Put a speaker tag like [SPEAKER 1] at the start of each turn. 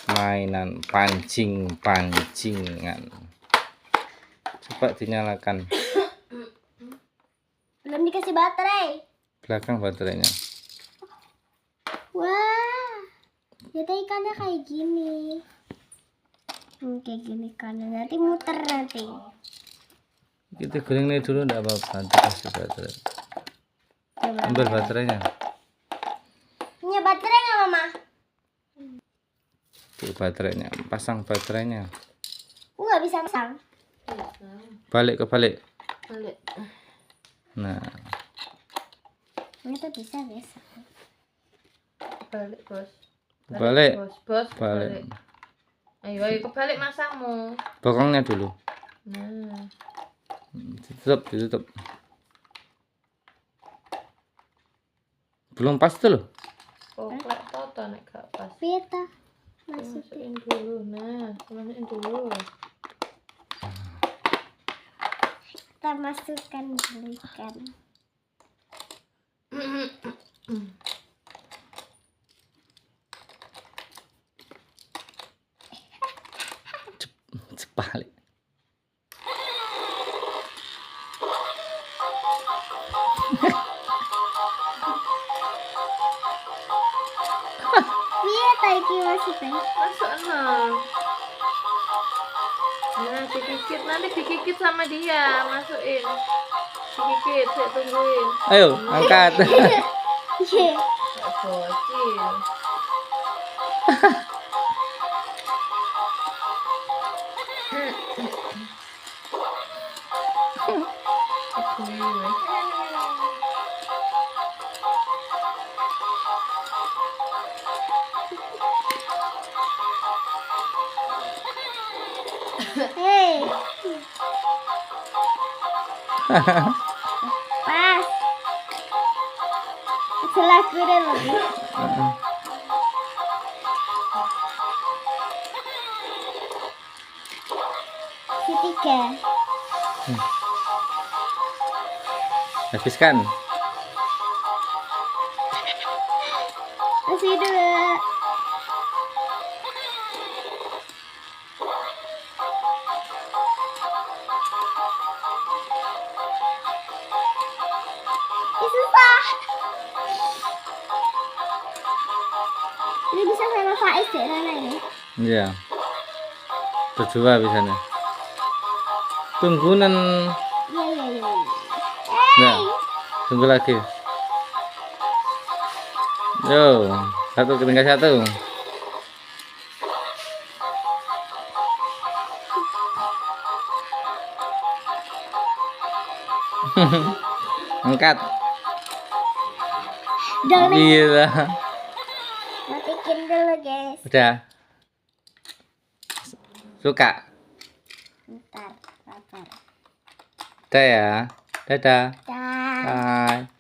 [SPEAKER 1] mainan pancing-pancingan. Coba dinyalakan.
[SPEAKER 2] Belum dikasih baterai.
[SPEAKER 1] Belakang baterainya.
[SPEAKER 2] Wah, ternyata ikannya kayak gini. Kayak gini kan, nanti muter nanti.
[SPEAKER 1] Kita goreng ini dulu, enggak apa-apa. Dikasih baterai. Ambil baterainya.
[SPEAKER 2] Punya baterai nggak mama?
[SPEAKER 1] Tuh baterainya, pasang baterainya.
[SPEAKER 2] Nggak bisa pasang.
[SPEAKER 1] Balik.
[SPEAKER 3] Balik.
[SPEAKER 1] Nah,
[SPEAKER 2] Ternyata bisa guys.
[SPEAKER 3] Balik, Bos.
[SPEAKER 1] Balik.
[SPEAKER 3] Bos.
[SPEAKER 1] balik.
[SPEAKER 3] Ayo kebalik masangmu.
[SPEAKER 1] Bokongnya dulu.
[SPEAKER 3] Nah.
[SPEAKER 1] Ditutup. Belum pas tuh loh.
[SPEAKER 3] Koklek toto nek gak pas.
[SPEAKER 2] Pita masukin.
[SPEAKER 3] Masukin dulu. Nah, masukin dulu.
[SPEAKER 2] Kita masukkan dulu ikan.
[SPEAKER 1] Sebalik.
[SPEAKER 2] Pita iki masukin.
[SPEAKER 3] Masuk nah. Nah, dikikit sama dia, masukin. Dikikit, saya tungguin.
[SPEAKER 1] Ayo, angkat.
[SPEAKER 2] Iya.
[SPEAKER 3] Bocil.
[SPEAKER 2] Hei. Pas. Setelah kurang lagi. Ketiga.
[SPEAKER 1] Habiskan.
[SPEAKER 2] Masih dulu. Susah. Ini bisa sama Faiz deh Nana ini.
[SPEAKER 1] Iya. Berdua bisanya. Tunggunan.
[SPEAKER 2] Iya.
[SPEAKER 1] Nah, tunggu lagi. Yo, tinggal satu. Angkat.
[SPEAKER 2] Jangan
[SPEAKER 1] Gila.
[SPEAKER 2] matikin dulu guys.
[SPEAKER 1] Udah. Suka.
[SPEAKER 2] Bentar, sabar.
[SPEAKER 1] Udah ya. Dadah.
[SPEAKER 2] Dah.
[SPEAKER 1] Bye.